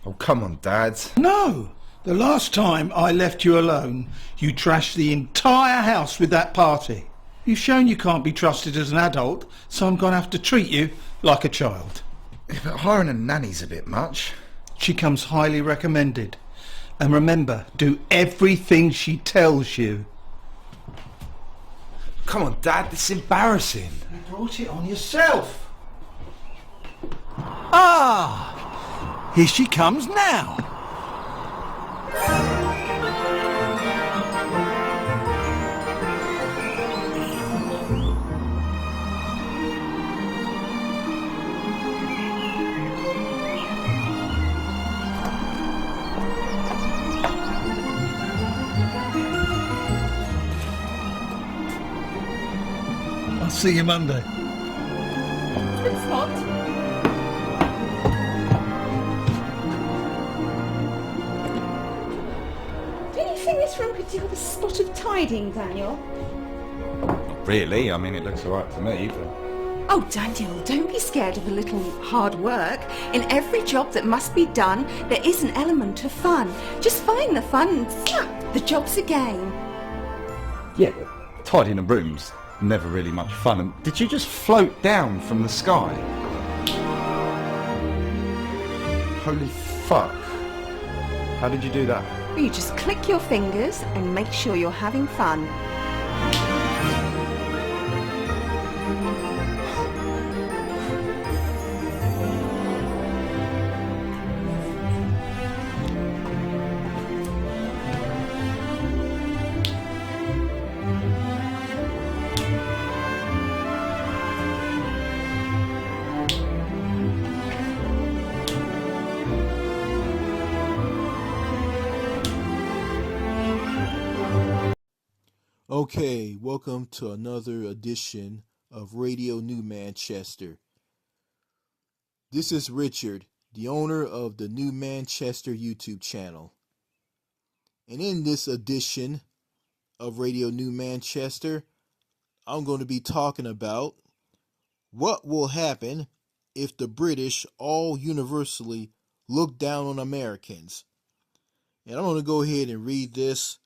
Oh, come on, Dad. No! The last time I left you alone, you trashed the entire house with that party. You've shown you can't be trusted as an adult, so I'm going to have to treat you like a child. Yeah, but hiring a nanny's a bit much. She comes highly recommended. And remember, do everything she tells you. Come on, Dad, this is embarrassing. You brought it on yourself. Ah! Here she comes now. I'll see you Monday. It's not. Don't you think this room could do with a spot of tidying, Daniel? Not really. I mean, it looks alright to me, but... Oh, Daniel, don't be scared of a little hard work. In every job that must be done, there is an element of fun. Just find the fun and snap, the job's a game. Yeah, but tidying a room's never really much fun. And did you just float down from the sky? Holy fuck. How did you do that? You just click your fingers and make sure you're having fun. Okay, welcome to another edition of Radio New Manchester. This is Richard, the owner of the New Manchester YouTube channel. And in this edition of Radio New Manchester, I'm going to be talking about what will happen if the British all universally look down on Americans. And I'm going to go ahead and read this.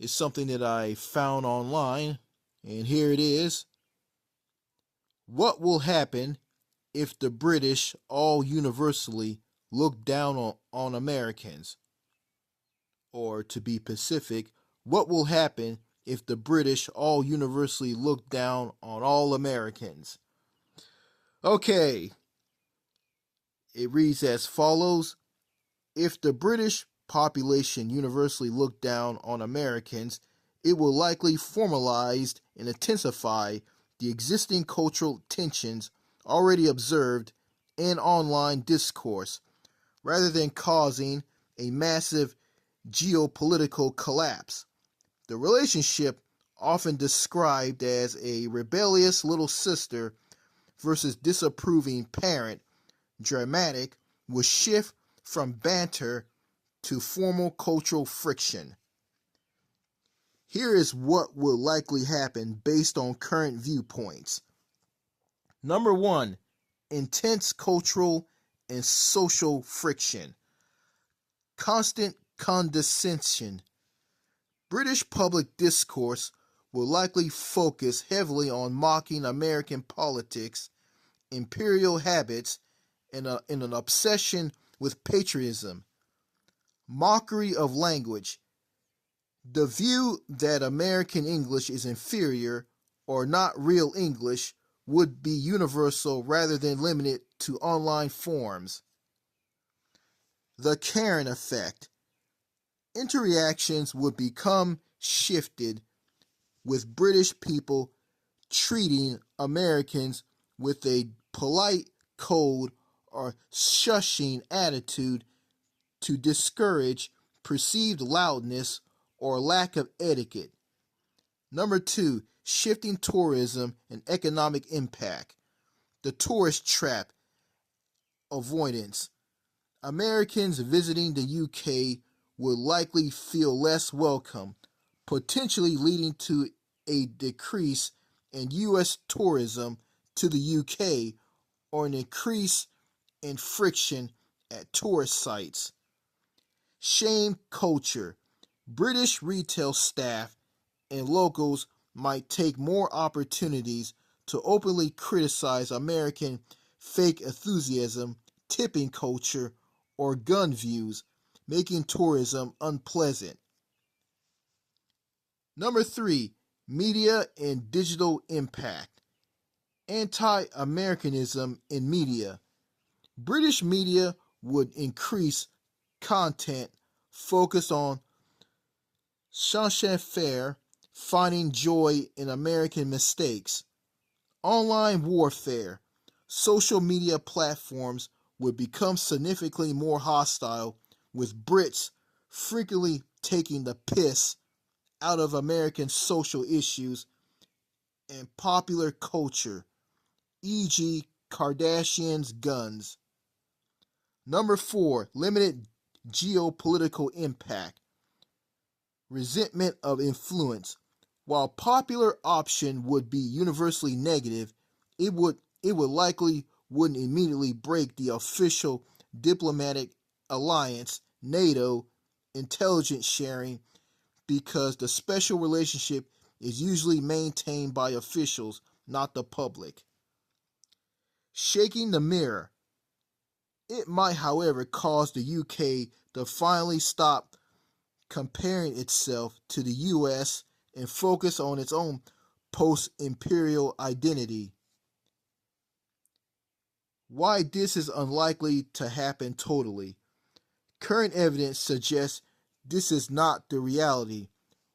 It's something that I found online, and here it is. What will happen if the British all universally look down on Americans? Or to be specific, what will happen if the British all universally look down on all Americans? Okay, it reads as follows. If the British population universally look down on Americans, it will likely formalize and intensify the existing cultural tensions already observed in online discourse, rather than causing a massive geopolitical collapse. The relationship, often described as a rebellious little sister versus disapproving parent, dramatic, will shift from banter to formal cultural friction. Here is what will likely happen based on current viewpoints. Number one, intense cultural and social friction. Constant condescension. British public discourse will likely focus heavily on mocking American politics, imperial habits, and an obsession with patriotism. Mockery of language. The view that American English is inferior or not real English would be universal rather than limited to online forms. The Karen effect. Interactions would become shifted, with British people treating Americans with a polite, cold, or shushing attitude to discourage perceived loudness or lack of etiquette. Number two, shifting tourism and economic impact. The tourist trap avoidance. Americans visiting the UK would likely feel less welcome, potentially leading to a decrease in U.S. tourism to the UK or an increase in friction at tourist sites. Shame culture. British retail staff and locals might take more opportunities to openly criticize American fake enthusiasm, tipping culture, or gun views, making tourism unpleasant. Number 3, media and digital impact. Anti-Americanism in media. British media would increase content focused on savoir-faire, finding joy in American mistakes. Online warfare. Social media platforms would become significantly more hostile, with Brits frequently taking the piss out of American social issues and popular culture, e.g., Kardashians' guns. Number 4, limited geopolitical impact. Resentment of influence. While popular option would be universally negative, it would likely wouldn't immediately break the official diplomatic alliance, NATO, intelligence sharing, because the special relationship is usually maintained by officials, not the public. Shaking the mirror. It might, however, cause the UK to finally stop comparing itself to the US and focus on its own post-imperial identity. Why this is unlikely to happen totally. Current evidence suggests this is not the reality.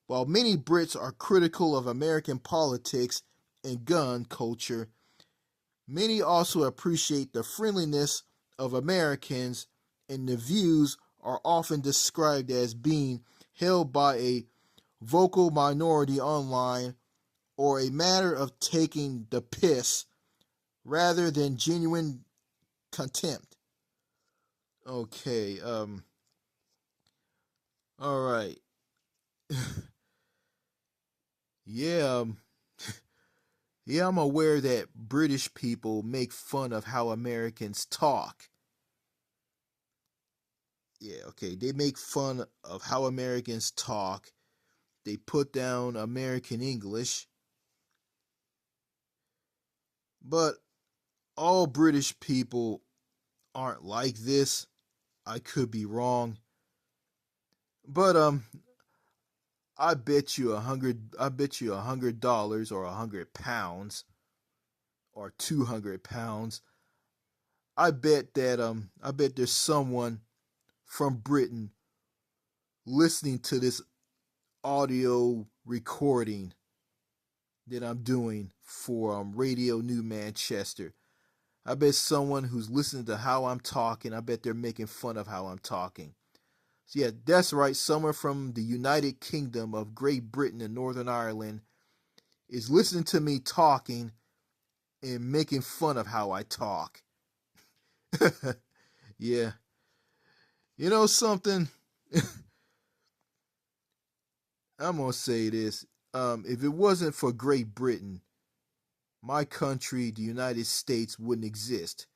While many Brits are critical of American politics and gun culture, many also appreciate the friendliness of Americans, and the views are often described as being held by a vocal minority online or a matter of taking the piss rather than genuine contempt. Okay, all right. Yeah, yeah, I'm aware that British people make fun of how Americans talk. Yeah, okay, they make fun of how Americans talk. They put down American English. But all British people aren't like this. I could be wrong. But I bet you $100 or £100 or £200. I bet there's someone from Britain listening to this audio recording that I'm doing for Radio New Manchester. I bet someone who's listening to how I'm talking, I bet they're making fun of how I'm talking. So yeah, that's right, someone from the United Kingdom of Great Britain and Northern Ireland is listening to me talking and making fun of how I talk. Yeah. You know something? I'm going to say this. If it wasn't for Great Britain, my country, the United States, wouldn't exist.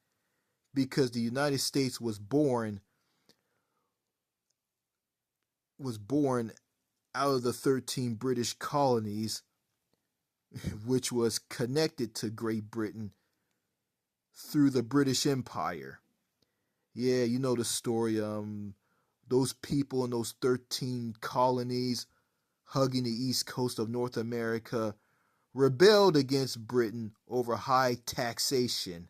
Because the United States was born out of the 13 British colonies, which was connected to Great Britain through the British Empire. Yeah, you know the story. Those people in those 13 colonies hugging the east coast of North America rebelled against Britain over high taxation.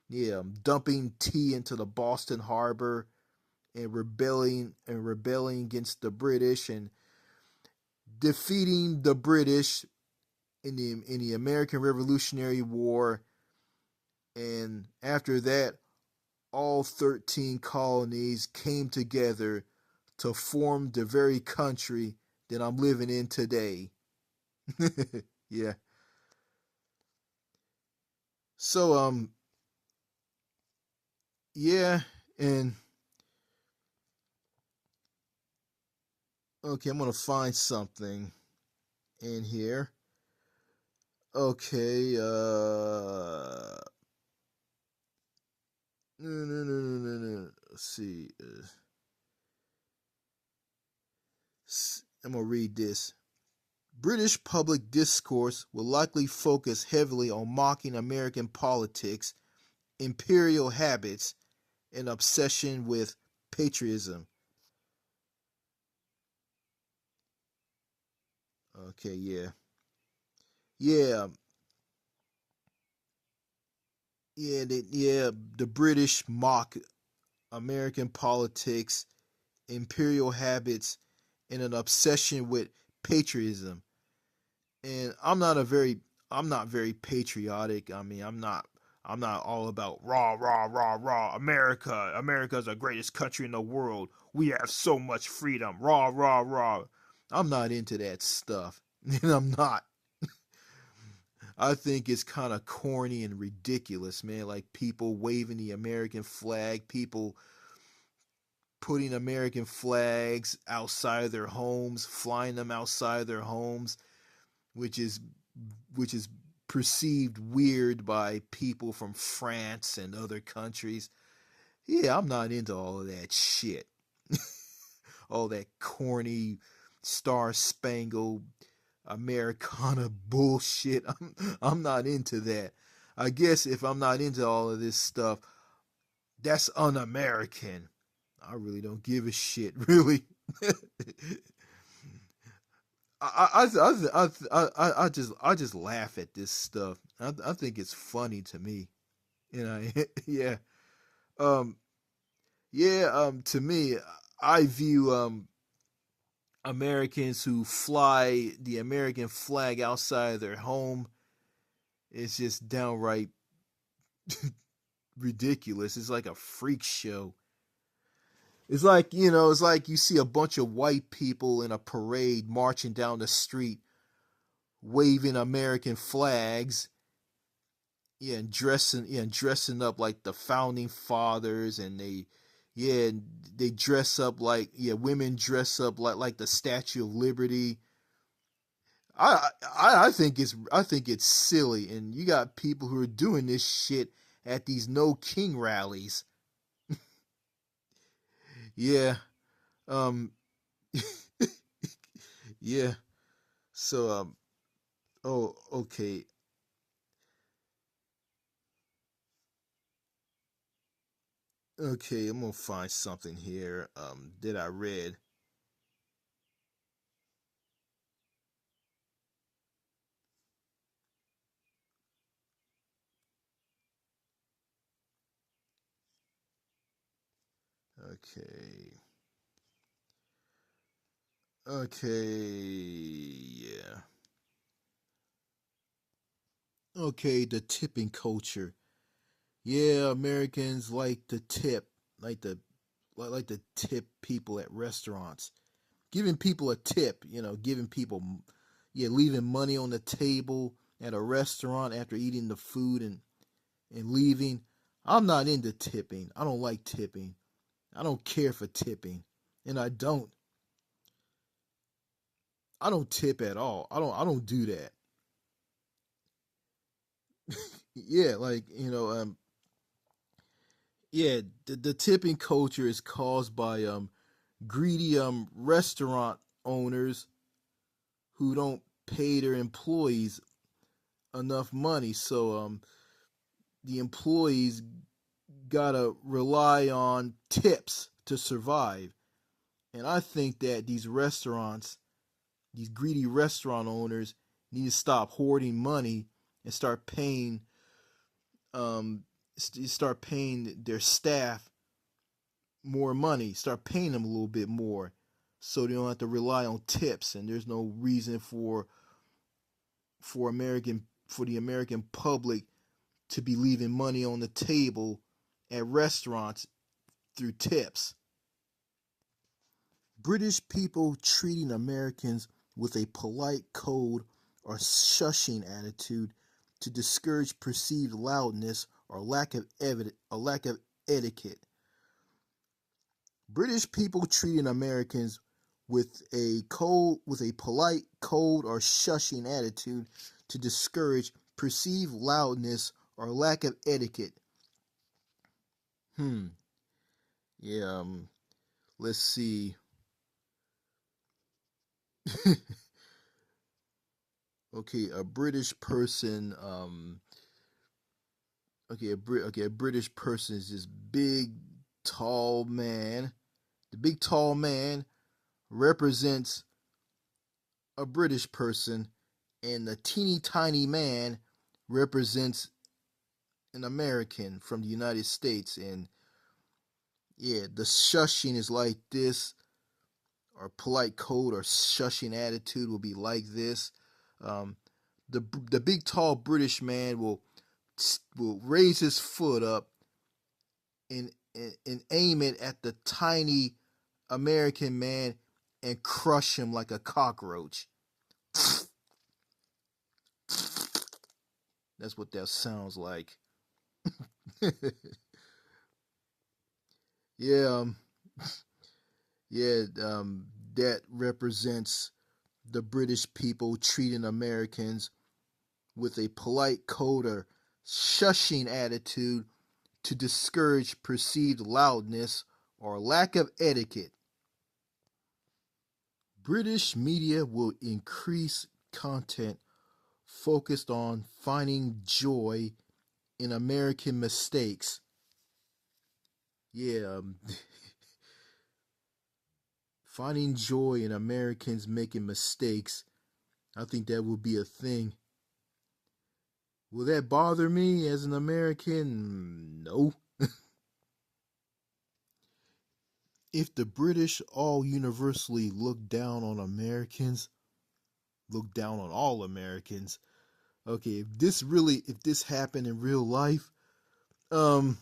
Yeah, dumping tea into the Boston Harbor and rebelling against the British and defeating the British in the American Revolutionary War. And after that, all 13 colonies came together to form the very country that I'm living in today. Yeah. So yeah, and okay, I'm gonna find something in here. Okay, no. see. I'm going to read this. British public discourse will likely focus heavily on mocking American politics, imperial habits, and obsession with patriotism. Okay, yeah. Yeah. The British mock American politics, imperial habits, and an obsession with patriotism. And I'm not very patriotic. I mean, I'm not all about rah rah rah rah America. America's the greatest country in the world. We have so much freedom. Rah rah rah. I'm not into that stuff. And I'm not. I think it's kind of corny and ridiculous, man. Like people waving the American flag, people putting American flags outside their homes, flying them outside their homes, which is perceived weird by people from France and other countries. Yeah, I'm not into all of that shit. All that corny star-spangled Americana bullshit. I'm not into that. I guess if I'm not into all of this stuff, that's un-American. I really don't give a shit, really. I just laugh at this stuff. I think it's funny to me. You know, yeah. To me, I view Americans who fly the American flag outside their home, it's just downright ridiculous. It's like a freak show. It's like you see a bunch of white people in a parade marching down the street, waving American flags, and dressing up like the founding fathers, and they dress up like, women dress up like the Statue of Liberty. I think it's silly, and you got people who are doing this shit at these No King rallies. Yeah. Yeah. So oh, okay. Okay, I'm gonna find something here that I read. Okay. Yeah. Okay, the tipping culture. Yeah, Americans like to tip, like to tip people at restaurants. Giving people a tip, giving people, leaving money on the table at a restaurant after eating the food and leaving. I'm not into tipping. I don't like tipping. I don't care for tipping, and I don't tip at all. I don't do that. Yeah, like, the tipping culture is caused by greedy restaurant owners who don't pay their employees enough money, so the employees gotta rely on tips to survive. And I think that these greedy restaurant owners need to stop hoarding money and start paying their staff more money, start paying them a little bit more, so they don't have to rely on tips. And there's no reason for the American public to be leaving money on the table at restaurants through tips. British people treating Americans with a polite, cold, or shushing attitude to discourage perceived loudness or lack of etiquette. British people treating Americans with a polite, cold, or shushing attitude to discourage perceived loudness or lack of etiquette. Yeah, let's see. Okay, a British person. A British person is this big, tall man. The big, tall man represents a British person, and the teeny tiny man represents an American from the United States. And yeah, the shushing is like this, or polite code or shushing attitude will be like this. Um, the big tall British man will raise his foot up and aim it at the tiny American man and crush him like a cockroach. That's what that sounds like. Yeah, yeah, that represents the British people treating Americans with a polite code or shushing attitude to discourage perceived loudness or lack of etiquette. British media will increase content focused on finding joy in American mistakes. Yeah, finding joy in Americans making mistakes. I think that will be a thing. Will that bother me as an American? No. If the British all universally look down on Americans, look down on all Americans. Okay, if this happened in real life, I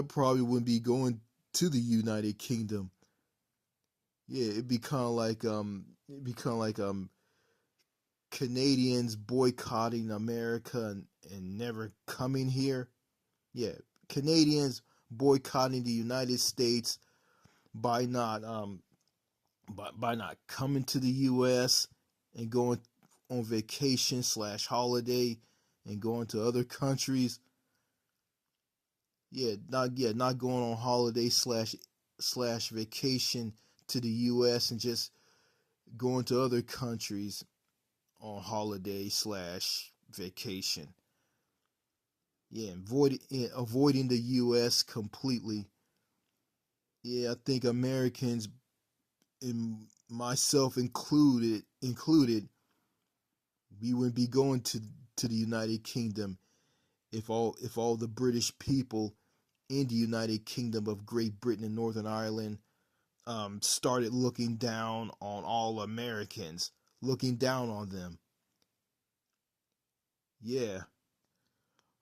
probably wouldn't be going to the United Kingdom. Yeah, it'd be kind of like Canadians boycotting America and never coming here. Yeah, Canadians boycotting the United States by not coming to the U.S. and going on vacation / holiday and going to other countries. Not going on holiday / vacation to the U.S. and just going to other countries on holiday / vacation. Yeah, avoiding the U.S. completely. Yeah, I think Americans, and myself included, we wouldn't be going to the United Kingdom if all the British people in the United Kingdom of Great Britain and Northern Ireland started looking down on all Americans, looking down on them. Yeah.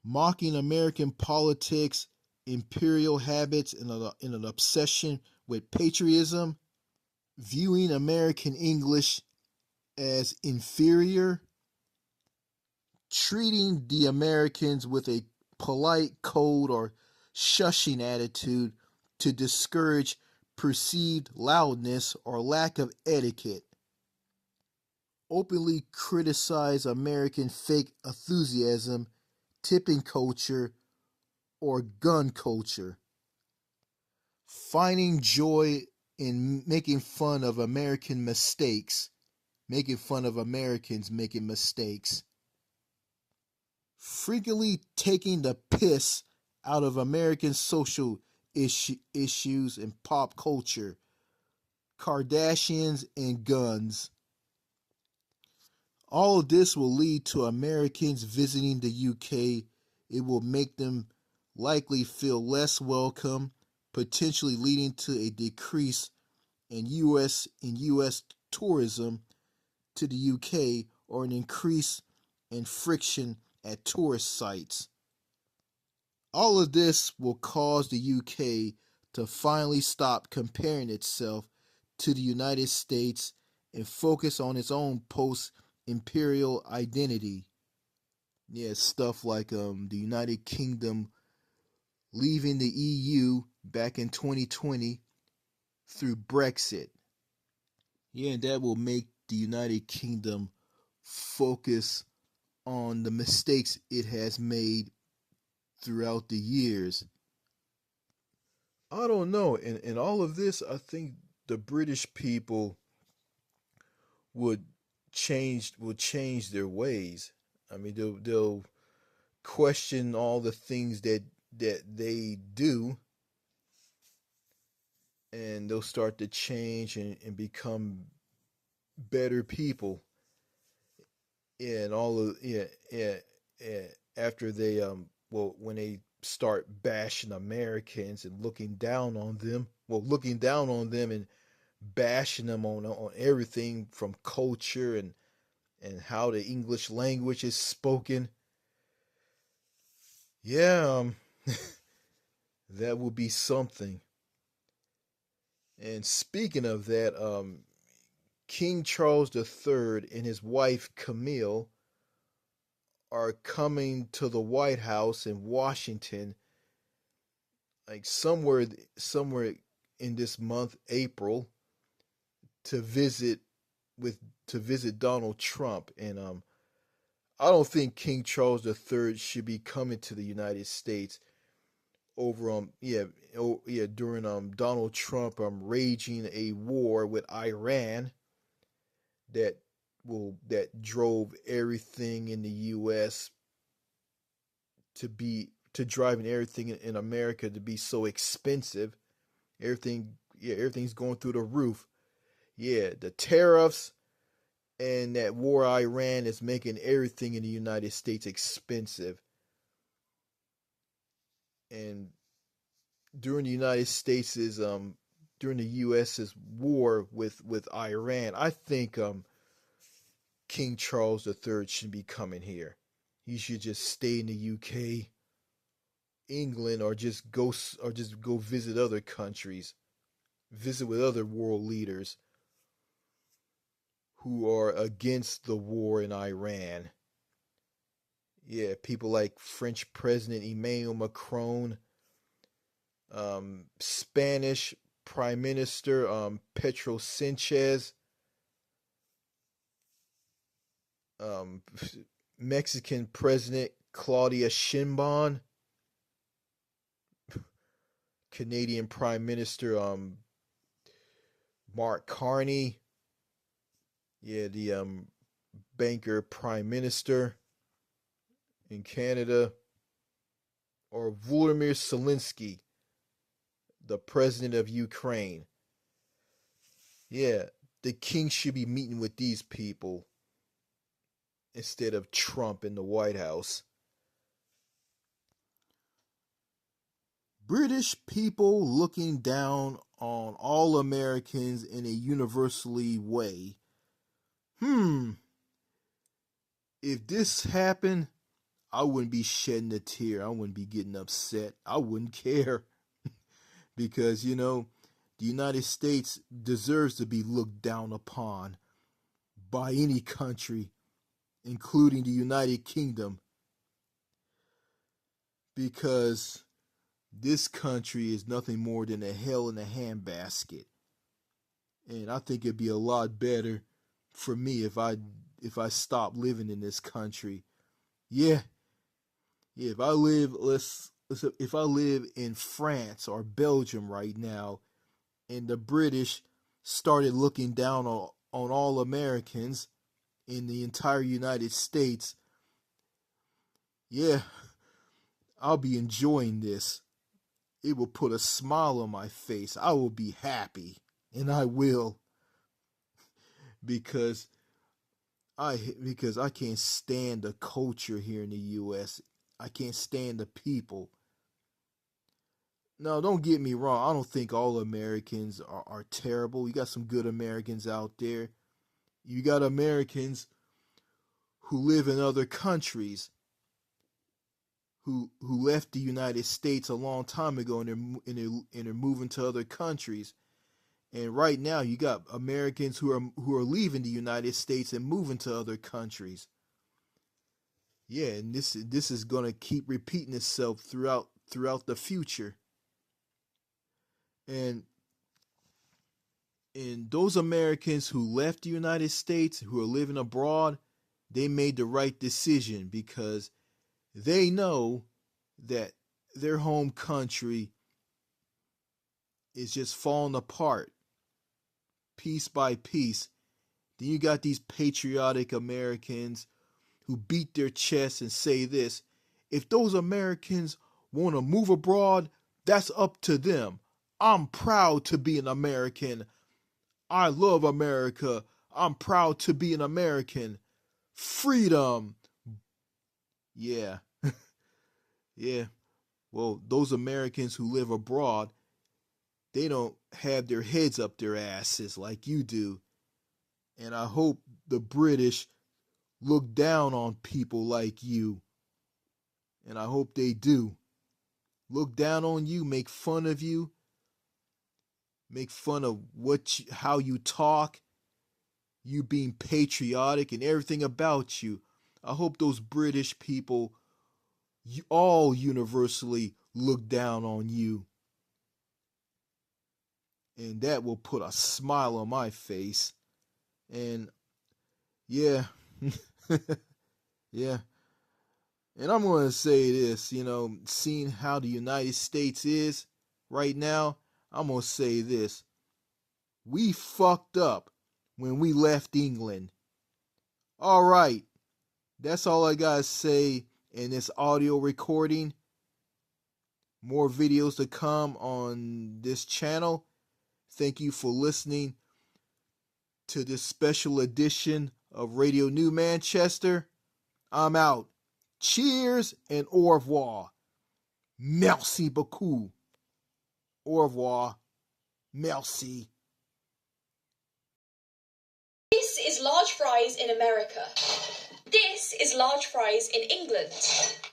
Mocking American politics, imperial habits, and an obsession with patriotism, viewing American English as inferior, treating the Americans with a polite code or shushing attitude to discourage perceived loudness or lack of etiquette, openly criticize American fake enthusiasm, tipping culture, or gun culture, finding joy in making fun of American mistakes, making fun of Americans making mistakes, frequently taking the piss out of American social issues and pop culture, Kardashians and guns. All of this will lead to Americans visiting the UK. It will make them likely feel less welcome, potentially leading to a decrease in US tourism to the UK or an increase in friction at tourist sites. All of this will cause the UK to finally stop comparing itself to the United States and focus on its own post-imperial identity. Yeah, stuff like the United Kingdom leaving the EU back in 2020 through Brexit. Yeah, and that will make the United Kingdom focus on the mistakes it has made throughout the years. I don't know. In all of this, I think the British people would change their ways. I mean, they'll question all the things that they do, and they'll start to change and become better people. Yeah, and all of yeah. After they well, when they start bashing Americans and looking down on them and bashing them on everything from culture and how the English language is spoken. Yeah, that would be something. And speaking of that, King Charles III and his wife Camille are coming to the White House in Washington, like somewhere in this month, April, to visit to visit Donald Trump. And I don't think King Charles III should be coming to the United States over during Donald Trump raging a war with Iran that that drove everything in the US to driving everything in America to be so expensive. Everything's going through the roof. Yeah, the tariffs and that war Iran is making everything in the United States expensive. And during the United States' during the US's war with Iran, I think King Charles III should be coming here. He should just stay in the UK, England, or just go visit other countries, visit with other world leaders who are against the war in Iran. Yeah, people like French President Emmanuel Macron, Spanish Prime Minister Pedro Sanchez, Mexican President Claudia Sheinbaum, Canadian Prime Minister Mark Carney, yeah, the banker Prime Minister in Canada, or Volodymyr Zelensky, the president of Ukraine. Yeah, the king should be meeting with these people instead of Trump in the White House. British people looking down on all Americans in a universally way. If this happened, I wouldn't be shedding a tear. I wouldn't be getting upset. I wouldn't care. Because, the United States deserves to be looked down upon by any country, including the United Kingdom. Because this country is nothing more than a hell in a handbasket. And I think it'd be a lot better for me if I stopped living in this country. Yeah, if I live if I live in France or Belgium right now, and the British started looking down on all Americans in the entire United States, yeah, I'll be enjoying this. It will put a smile on my face. I will be happy, and I will, because I can't stand the culture here in the U.S. I can't stand the people. Now, don't get me wrong. I don't think all Americans are terrible. You got some good Americans out there. You got Americans who live in other countries, who left the United States a long time ago, and they're moving to other countries. And right now, you got Americans who are leaving the United States and moving to other countries. Yeah, and this is going to keep repeating itself throughout the future. And those Americans who left the United States, who are living abroad, they made the right decision, because they know that their home country is just falling apart piece by piece. Then you got these patriotic Americans who beat their chests and say this: if those Americans want to move abroad, that's up to them. I'm proud to be an American. I love America. I'm proud to be an American. Freedom. Yeah. Yeah. Well, those Americans who live abroad, they don't have their heads up their asses like you do. And I hope the British look down on people like you. And I hope they do. Look down on you, make fun of you, make fun of how you talk, you being patriotic and everything about you. I hope those British people all universally look down on you. And that will put a smile on my face. And yeah, yeah. And I'm going to say this, seeing how the United States is right now, I'm going to say this. We fucked up when we left England. All right. That's all I got to say in this audio recording. More videos to come on this channel. Thank you for listening to this special edition of Radio New Manchester. I'm out. Cheers and au revoir. Merci beaucoup. Au revoir. Merci. This is large fries in America. This is large fries in England.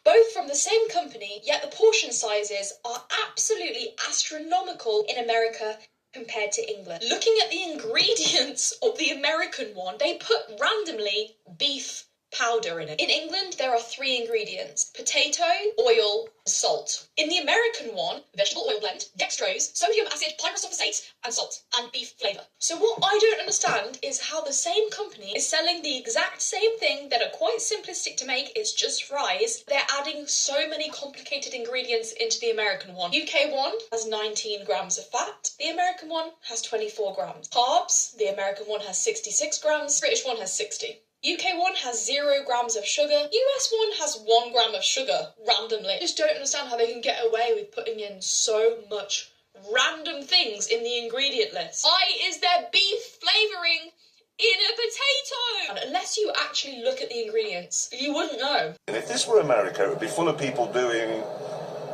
Both from the same company, yet the portion sizes are absolutely astronomical in America compared to England. Looking at the ingredients of the American one, they put randomly beef powder in it. In England, there are 3 ingredients: potato, oil, salt. In the American one, vegetable oil blend, dextrose, sodium acid, pyrosulfate, and salt, and beef flavour. So what I don't understand is how the same company is selling the exact same thing that are quite simplistic to make, it's just fries. They're adding so many complicated ingredients into the American one. UK one has 19 grams of fat, the American one has 24 grams. Carbs, the American one has 66 grams, British one has 60. UK one has 0 grams of sugar. US one has 1 gram of sugar, randomly. I just don't understand how they can get away with putting in so much random things in the ingredient list. Why is there beef flavouring in a potato? And unless you actually look at the ingredients, you wouldn't know. And if this were America, it would be full of people doing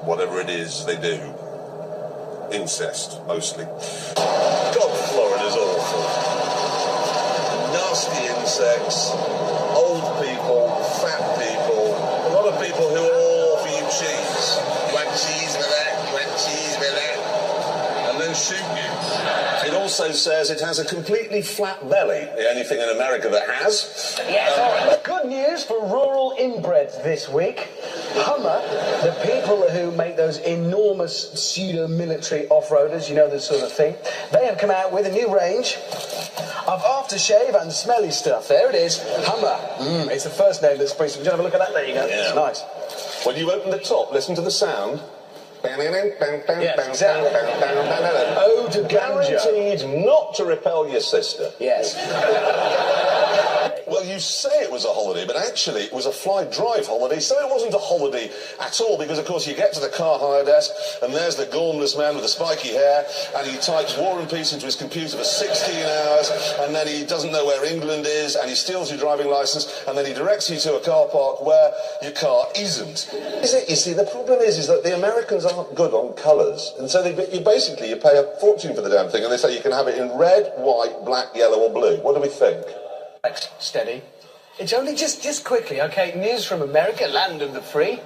whatever it is they do. Incest, mostly. God, Florida's awful. Nasty insects, old people, fat people, a lot of people who all offer you cheese. Want cheese with that, want cheese with that, and then shoot you. It also says it has a completely flat belly, the only thing in America that has. Yes, all right. Good news for rural inbreds this week. Hummer, the people who make those enormous pseudo-military off-roaders, this sort of thing, they have come out with a new range of aftershave and smelly stuff. There it is, Hummer. It's the first name that springs. Would you have a look at that? There you go. Yeah. It's nice. When you open the top, listen to the sound. Yes, exactly. Ode to ganja. Guaranteed not to repel your sister. Yes. Well, you say it was a holiday, but actually it was a fly-drive holiday, so it wasn't a holiday at all, because, of course, you get to the car hire desk, and there's the gormless man with the spiky hair, and he types War and Peace into his computer for 16 hours, and then he doesn't know where England is, and he steals your driving licence, and then he directs you to a car park where your car isn't. Is it? You see, the problem is that the Americans aren't good on colours, and so you pay a fortune for the damn thing, and they say you can have it in red, white, black, yellow, or blue. What do we think? Steady. It's only just quickly, okay? News from America, land of the free.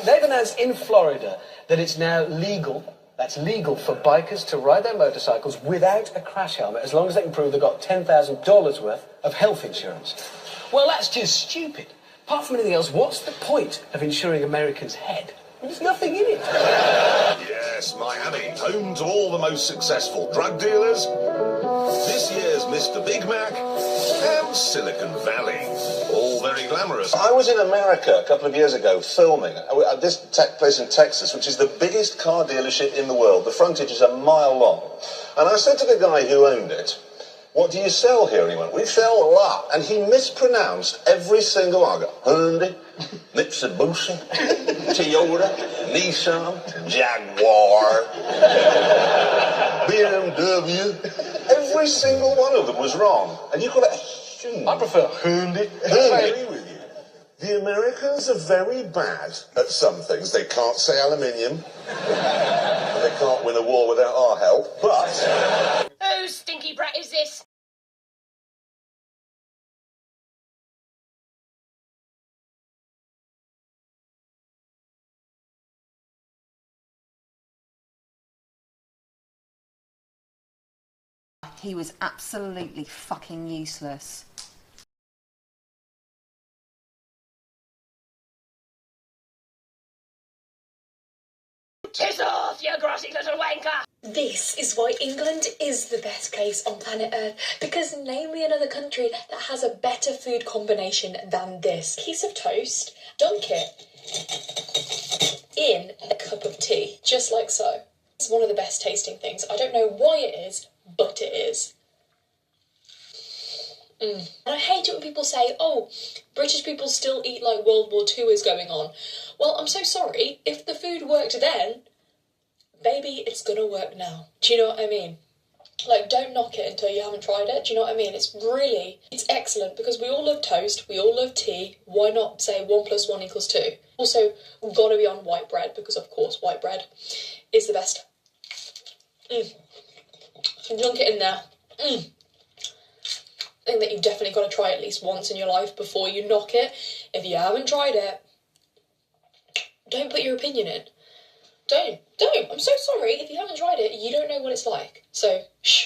They've announced in Florida that it's now legal. That's legal for bikers to ride their motorcycles without a crash helmet, as long as they can prove they've got $10,000 worth of health insurance. Well, that's just stupid. Apart from anything else, what's the point of insuring Americans' head? There's nothing in it. Yes, Miami, home to all the most successful drug dealers this year's Mr. Big Mac, and Silicon Valley. All very glamorous. I was in America a couple of years ago filming at this tech place in Texas, which is the biggest car dealership in the world. The frontage is a mile long. And I said to the guy who owned it, "What do you sell here?" And he went, "We sell a lot." And he mispronounced every single one. I go, Hyundai, Mitsubishi, Toyota, Nissan, Jaguar, BMW. Every single one of them was wrong. And you call it Hyundai. I prefer Hyundai. I agree with you. The Americans are very bad at some things. They can't say aluminium. And they can't win a war without our help. But... Whose stinky brat is this? He was absolutely fucking useless. Piss off, you grassy little wanker! This is why England is the best place on planet Earth, because name me another country that has a better food combination than this. Piece of toast, dunk it in a cup of tea, just like so. It's one of the best tasting things. I don't know why it is, but it is. And I hate it when people say, oh, British people still eat like World War II is going on. Well, I'm so sorry. If the food worked then, baby, it's gonna work now. Do you know what I mean? Like, don't knock it until you haven't tried it. Do you know what I mean? It's excellent because we all love toast, we all love tea. Why not say 1 + 1 = 2? Also, we've got to be on white bread because, of course, white bread is the best. Dunk it in there. I think that you've definitely got to try it at least once in your life before you knock it. If you haven't tried it, don't put your opinion in. Don't. I'm so sorry. If you haven't tried it, you don't know what it's like. So, shh.